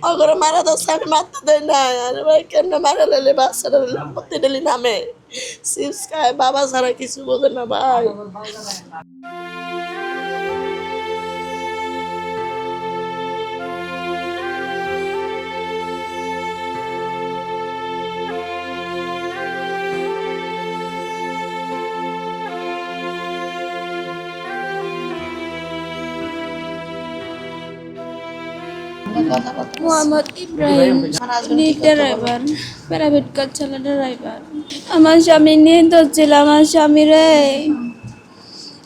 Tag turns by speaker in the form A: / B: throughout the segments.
A: অগরে মারা দোষ আমি মারতে দেয় না। আরে ভাই কেমনে মারা লেলে বাচ্চারা প্রতি ডেলি নামে চিপস খায়, বাবা ছাড়া কিছু বোঝে না ভাই।
B: Mohammad Ibrahim, lead driver, private car চালা ড্রাইভার। আমার স্বামী নির্দোষ ছিল। আমার স্বামীরে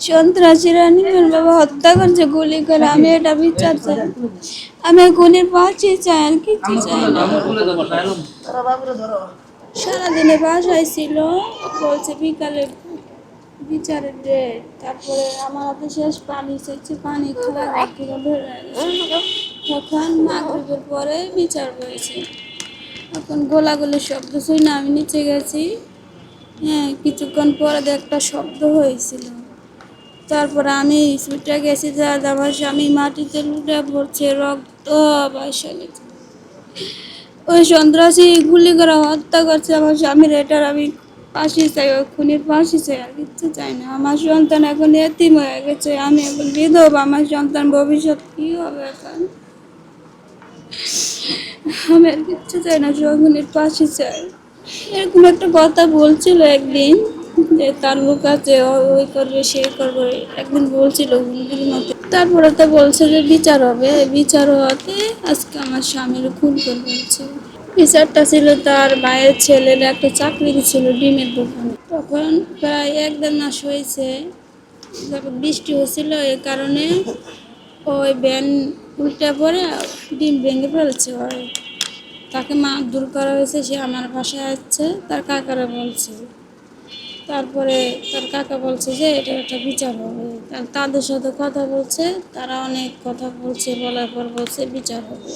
B: সন্ত্রাসীরা নির্মমভাবে হত্যা করছে গুলি করে। আমি এটা বিচার চাই, আমি গুলির ফাঁসি চাই, আর কিছু চাই না। সারাদিনে বাসায় ছিল, বলছে বিকালে বিচারের ডেট। তারপরে আমার হাতে শেষ পানি চাইছে, পানি খাওয়া তখন মাগরিবের পরে বিচার হয়েছে। তখন গোলাগুলির শব্দ শুই না, আমি নিচে গেছি। হ্যাঁ, কিছুক্ষণ পরে একটা শব্দ হয়েছিল। তারপরে আমি ছুটে গেছি, যা আমার স্বামী মাটিতে লুটে পড়ছে, রক্ত বাইসা গেছে। ওই সন্ত্রাসী গুলি করে হত্যা করছে আমার স্বামীর। এটার আমি ফাঁসি চাই, ওই খুনির ফাঁসি চাই, আর কিচ্ছু চাই না। আমার সন্তান এখন এতিম হয়ে গেছে, আমি এখন বিধবা। আমার সন্তান ভবিষ্যৎ কী হবে এখন? আমি আর কিচ্ছু চাই না, খুনির ফাঁসি চাই। এরকম একটা কথা বলছিল একদিন, যে তার লোক আছে, ওই করবে সে করবে, একদিন বলছিল হুমকির মতো। তারপরে তো বলছে যে বিচার হবে, বিচার হওয়াতে আজকে আমার স্বামীর খুন করে বলছে। বিচারটা ছিল তার ভাইয়ের ছেলের একটা চাকরি ছিল ডিমের দোকানে। তখন প্রায় 1-1.5 মাস হয়েছে, যখন বৃষ্টি হয়েছিল, এই কারণে ওই ভ্যান উল্টে পড়ে ডিম ভেঙে ফেলছে। ওই তাকে মারধর করা হয়েছে, সে আমার বাসায় আসছে, তার কাকারা বলছে। তারপরে তার কাকা বলছে যে এটা একটা বিচার হবে। তাদের সাথে কথা বলছে, তারা অনেক কথা বলছে, বলার পর বলছে বিচার হবে।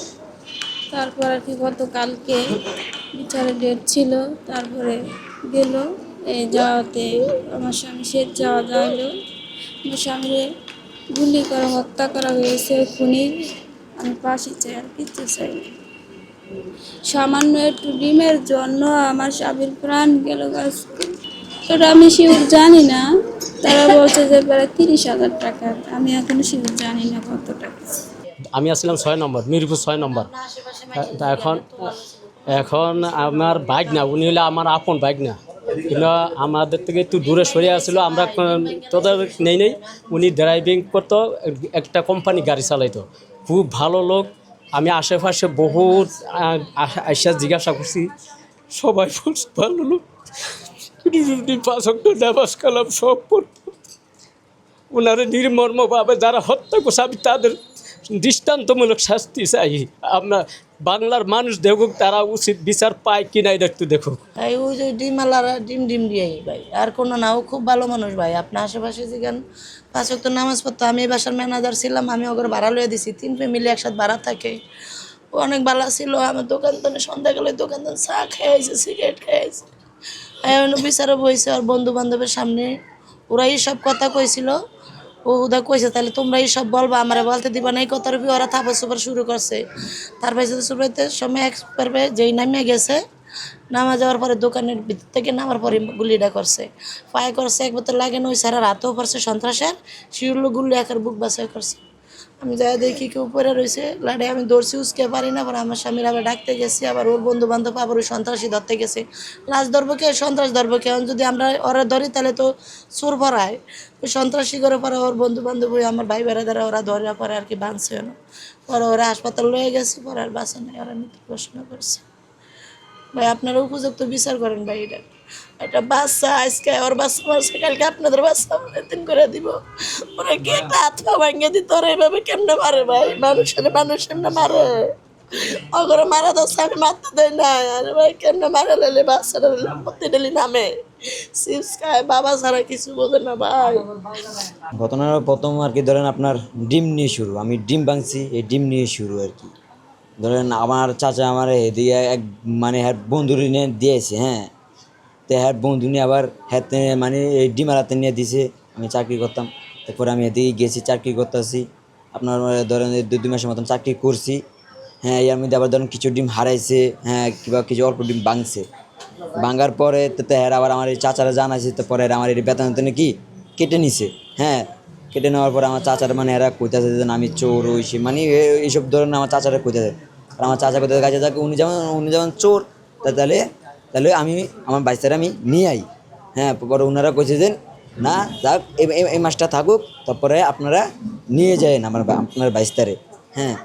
B: তারপর আর কি গতকালকে বিচারের ডেট ছিল। তারপরে গেল, এই যাওয়াতে আমার স্বামী সে যাওয়া যাইলো, আমার স্বামীরে গুলি করে হত্যা করা হয়েছে খুনির। আমি ফাঁসি চাই, আর কিচ্ছু চাই না। সামান্য একটু ডিমের জন্য আমার স্বামীর প্রাণ গেল আজকে। ওটা আমি শিওর জানি না, তারা বলছে যে প্রায় 30,000 টাকা। আমি এখনো শিওর জানি না কত টাকা।
C: আমি আসছিলাম 6 নম্বর, মিরপুর 6 নম্বর। তা এখন এখন আমার বাইক না, উনি হলে আমার আপন বাইক না, কিন্তু আমাদের থেকে একটু দূরে সরিয়ে আসছিল। আমরা তোদের নেই, উনি ড্রাইভিং করতো, একটা কোম্পানি গাড়ি চালাইতো, খুব ভালো লোক। আমি আশেপাশে বহুত আইসা জিজ্ঞাসা করছি, সবাই বলছে ভালো লোক, 5 ওয়াক্ত নামাজ কালাম সব পড়তো। ওনারা নির্মমভাবে যারা হত্যা করছে, আমি তাদের দৃষ্টান্তমূলক শাস্তি চাই। আপনার বাংলার মানুষ দেখুক, তারা উচিত বিচার পায় কিনা এটা একটু দেখুক।
A: ভাই ওই যে ডিমালারা ডিম দিয়েই ভাই, আর কোনো না, ও খুব ভালো মানুষ ভাই। আপনার আশেপাশে যেখান 5 ওয়াক্ত নামাজ পড়তো। আমি এই বাসার ম্যানেজার ছিলাম, আমি ওকে ভাড়া লইয়া দিছি, 3 ফ্যামিলি একসাথে ভাড়া থাকে। ও অনেক ভালো ছিল। আমার দোকান তো সন্ধ্যাকালে দোকান চা খেয়েছে, সিগারেট খেয়েছে। এখন বিচারে বইছে ওর বন্ধু বান্ধবের সামনে, ওরাই সব কথা কইছিল। ও উদা কইছে তাহলে তোমরা এইসব বলবা, আমারে বলতে দিবা না। এই কথার উপর ওরা থাপা সুপার শুরু করছে। তারপরে সুপারতে সময় এক পারবে যেই নামিয়ে গেছে, নামা যাওয়ার পরে দোকানের ভিতর থেকে নামার পরে গুলিটা করছে, পায়ে করছে, একবার তো লাগে না, ওই সারা রাতেও করছে সন্ত্রাসের। শিউরলো গুলি একের বুক বাছাই করছে। আমি যাই দেখি কেউ পরে রয়েছে লাড়ে, আমি দৌড়ছি, উসকে পারি না। আবার আমার স্বামীর আবার ডাকতে গেছি, আবার ওর বন্ধু বান্ধব আবার ওই সন্ত্রাসী ধরতে গেছে। লাশ ধরবো কে, সন্ত্রাস ধরবো কে? যদি আমরা ওরা ধরি তাহলে তো চোর ভরায়, ওই সন্ত্রাসী করে পরে ওর বন্ধু বান্ধব ওই আমার ভাই বেড়াদারা ওরা ধরে পরে আর কি বাঁধছে না। পরে ওরা হাসপাতাল লয়ে গেছে, পরে আর বাঁচে নাই, ওরা মৃত্যু ঘোষণা করছে। ভাই আপনারা উপযুক্ত বিচার করেন ভাই। এটা একটা বাচ্চা, আজকে ওর বাচ্চা মারছে, কালকে আপনাদের বাচ্চা দিন করে দিব। ওরা কি একটা হাত পা ভাঙিয়ে দিত? ওরা এইভাবে কেমনে মারে ভাই? মানুষ এমনি মারে? অগরে মারা দোষ আমি মারতে দেয় না। আরে ভাই কেমনে মারা লেলে বাচ্চারা প্রতি ডেলি নামে চিপস খায়, বাবা ছাড়া কিছু বোঝে না ভাই।
D: ঘটনার প্রথম আর কি ধরেন আপনার ডিম নিয়ে শুরু। আমি ডিম ভাঙছি, এই ডিম নিয়ে শুরু আর কি। ধরেন আমার চাচা আমার এদিকে এক মানে হ্যাঁ বন্ধু নিয়ে দিয়েছে, হ্যাঁ। তো হ্যাঁ বন্ধু নিয়ে আবার হ্যাঁ মানে এই ডিমার হাতে নিয়ে দিছে। আমি চাকরি করতাম, তারপরে আমি এদিকে গেছি চাকরি করতেছি। আপনার ধরেন 2 মাসের মতন চাকরি করছি। হ্যাঁ এর মধ্যে আবার ধরুন কিছু ডিম হারাইছে, হ্যাঁ কিংবা কিছু অল্প ডিম ভাঙছে, ভাঙার পরে তো এর আবার আমার এই চাচারা জানাইছে, তো পরে এরা আমার এই বেতন কি কেটে নিছে। হ্যাঁ কেটে নেওয়ার পরে আমার চাচারা মানে এরা কইতাছে যে আমি চোর হইছি, মানে এইসব ধরনের আমার চাচারা কইতাছে। আর আমার চাচা কোথায় কাছে থাকে, উনি যেমন চোর, তাহলে তাহলে আমি আমার বাইস্তারে আমি নিয়ে আই। হ্যাঁ পরে ওনারা কইছে যে না যাক এই মাসটা থাকুক, তারপরে আপনারা নিয়ে যাবেন আপনার বাইস্তারে। হ্যাঁ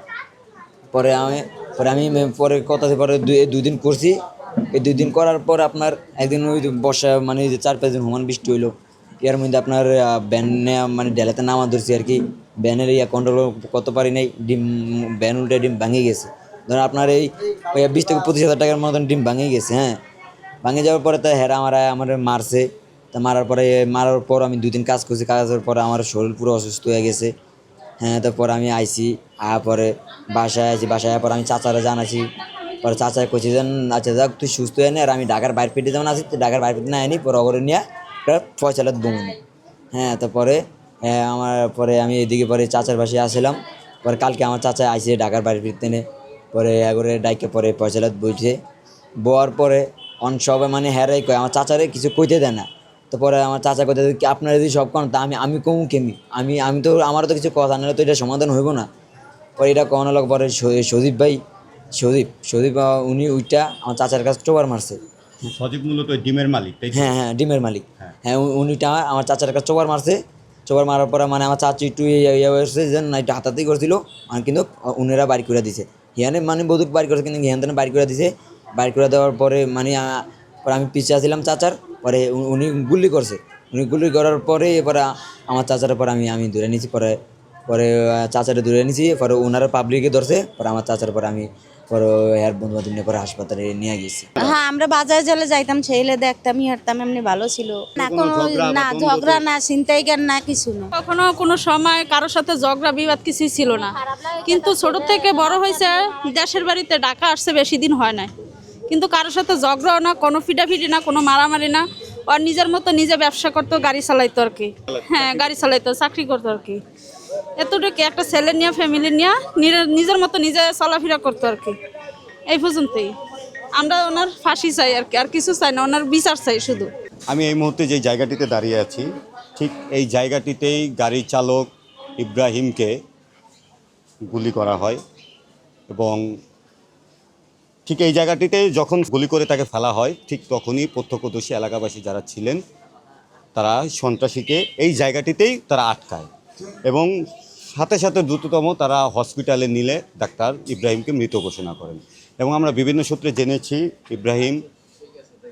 D: পরে আমি পরে কথা পরে দুই দিন করছি। এই 2 দিন করার পর আপনার একদিন ওই বর্ষা মানে ওই যে 4-5 দিন সমান বৃষ্টি হইলো, এর মধ্যে আপনার ব্যানে মানে ডেলাতে নামা ধরছি আর কি, ব্যানের কন্ট্রোল করতে পারি নাই, ডিম ব্যান উল্টে ডিম ভাঙে গেছে। ধরুন আপনার এই 20,000-25,000 টাকার মতন ডিম ভাঙে গেছে। হ্যাঁ ভাঙে যাওয়ার পরে তো হেরা আমার মারছে। তা মারার পর আমি 2 দিন কাজ করছি, কাজের পর আমার শরীর পুরো অসুস্থ হয়ে গেছে। হ্যাঁ তারপর আমি আইছি, পরে বাসায় আইছি, বাসায় পর আমি চাচারা জানাইছি। পরে চাচায় কইছি যে আচ্ছা যাক তুই সুস্থ হয়ে নে, আর আমি ঢাকার বাইরে পেটে যেমন আছি ঢাকার বাইরে পেটে না আনি, পরে অগরে নিয়ে ফয়সালাত বমুনি। হ্যাঁ তারপরে আমার পরে আমি এদিকে পরে চাচার বাসায় আসছিলাম। পরে কালকে আমার চাচা আইসে ঢাকার বাইরে ফিরতে নে, পরে এগরে ডাইকে পরে ফয়সালাত বইছে। বওয়ার পরে সবাই মানে হ্যারাই কয়, আমার চাচারে কিছু কইতে দেয় না। তারপরে আমার চাচা কথা কি আপনারা যদি সব করেন তা আমি কমু কেমি, আমি তো আমারও তো কিছু কথা নাহলে তো এটা সমাধান হইব না। পরে এটা কখনো লোক পরে সজীব উনি ওইটা আমার চাচার কাছে চোবার মারছে।
E: সজীব মূলত ডিমের মালিক, তাই তো?
D: হ্যাঁ ডিমের মালিক। হ্যাঁ উনিটা আমার চাচার কাছে চোবার মারছে। চোবার মারার পরে মানে আমার চাচি একটু ইয়ে হয়েছে যে না এটা হাতাতেই করছিল, মানে কিন্তু উনারা বাড়ি করে দিছে। হিয়ানে মানে বধুক বাড়ি করেছে, কিন্তু হিয়ান বাড়ি করে দিছে। বাড়ি করে দেওয়ার পরে মানে পরে আমি পিছিয়ে আসছিলাম চাচার, পরে উনি গুলি করছে। উনি গুলি করার পরে এরপরে আমার চাচার পরে আমি ধরে নিয়েছি। পরে চাচারে ধরে নিয়েছি, পরে ওনারা পাবলিকে ধরছে। পরে আমার চাচার পরে আমি পরে এর বন্ধু বান্ধব নিয়ে পরে হাসপাতালে নিয়ে গেছি।
F: হ্যাঁ আমরা বাজারে চলে যাইতাম, ছেলে দেখতাম হাঁটতাম, এমনি ভালো ছিল না, কোনো না ঝগড়া না ছিনতাইকার না কিছু না।
B: কখনো কোনো সময় কারোর সাথে ঝগড়া বিবাদ কিছুই ছিল না, কিন্তু ছোট থেকে বড় হয়েছে দেশের বাড়িতে, ঢাকা আসছে বেশি দিন হয় না, কিন্তু কারোর সাথে ঝগড়াও না, কোনো ফিটাফিটি না, কোনো মারামারি না। আর নিজের মতো নিজে ব্যবসা করতো, গাড়ি চালাইতো আর কি। হ্যাঁ গাড়ি চালাইতো, চাকরি করতো আর কি। এতটুকু একটা ছেলে নিয়ে ফ্যামিলি নিয়ে নিজের মতো নিজে চলাফেরা করতো আর কি। এই পর্যন্তই। আমরা ওনার ফাঁসি চাই আর কি, আর কিছু চাই না, ওনার বিচার চাই শুধু।
E: আমি এই মুহূর্তে যে জায়গাটিতে দাঁড়িয়ে আছি, ঠিক এই জায়গাটিতেই গাড়ি চালক ইব্রাহিমকে গুলি করা হয়। এবং ঠিক এই জায়গাটিতেই যখন গুলি করে তাকে ফেলা হয়, ঠিক তখনই প্রত্যক্ষদর্শী এলাকাবাসী যারা ছিলেন তারা সন্ত্রাসীকে এই জায়গাটিতেই তারা আটকায়, এবং সাথে সাথে দ্রুততম তারা হসপিটালে নিলে ডাক্তার ইব্রাহিমকে মৃত ঘোষণা করেন। এবং আমরা বিভিন্ন সূত্রে জেনেছি ইব্রাহিম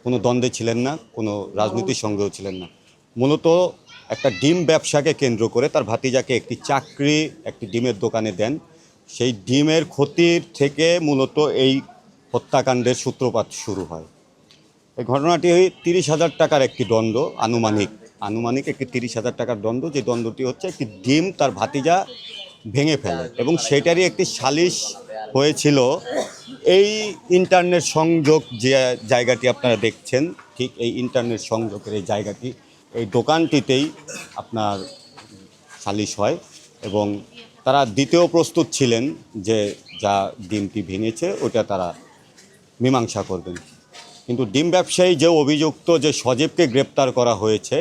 E: কোনো দ্বন্দ্বে ছিলেন না, কোনো রাজনীতির সঙ্গেও ছিলেন না। মূলত একটা ডিম ব্যবসাকে কেন্দ্র করে তার ভাতিজাকে একটি চাকরি একটি ডিমের দোকানে দেন। সেই ডিমের ক্ষতির থেকে মূলত এই হত্যাকাণ্ডের সূত্রপাত শুরু হয়। এই ঘটনাটি 30,000 টাকার একটি দণ্ড, আনুমানিক একটি 30,000 টাকার দণ্ড, যে দণ্ডটি হচ্ছে একটি ডিম তার ভাতিজা ভেঙে ফেলে, এবং সেটারই একটি সালিশ হয়েছিল এই ইন্টারনেট সংযোগ যে জায়গাটি আপনারা দেখছেন, ঠিক এই ইন্টারনেট সংযোগের এই জায়গাটি, এই দোকানটিতেই আপনার সালিশ হয়। এবং তারা দিতেও প্রস্তুত ছিলেন যে যা ডিমটি ভেঙেছে ওটা তারা মীমাংসা করবেন। কিন্তু ডিম ব্যবসায়ী যে অভিযুক্ত যে সজীবকে গ্রেপ্তার করা হয়েছে,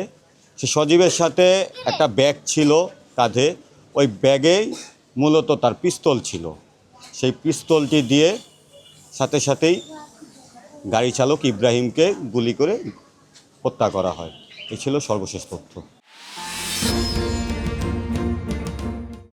E: সে সজীবের সাথে একটা ব্যাগ ছিল কাঁধে, ওই ব্যাগেই মূলত তার পিস্তল ছিল। সেই পিস্তলটি দিয়ে সাথে সাথেই গাড়ি চালক ইব্রাহিমকে গুলি করে হত্যা করা হয়। এই ছিল সর্বশেষ তথ্য।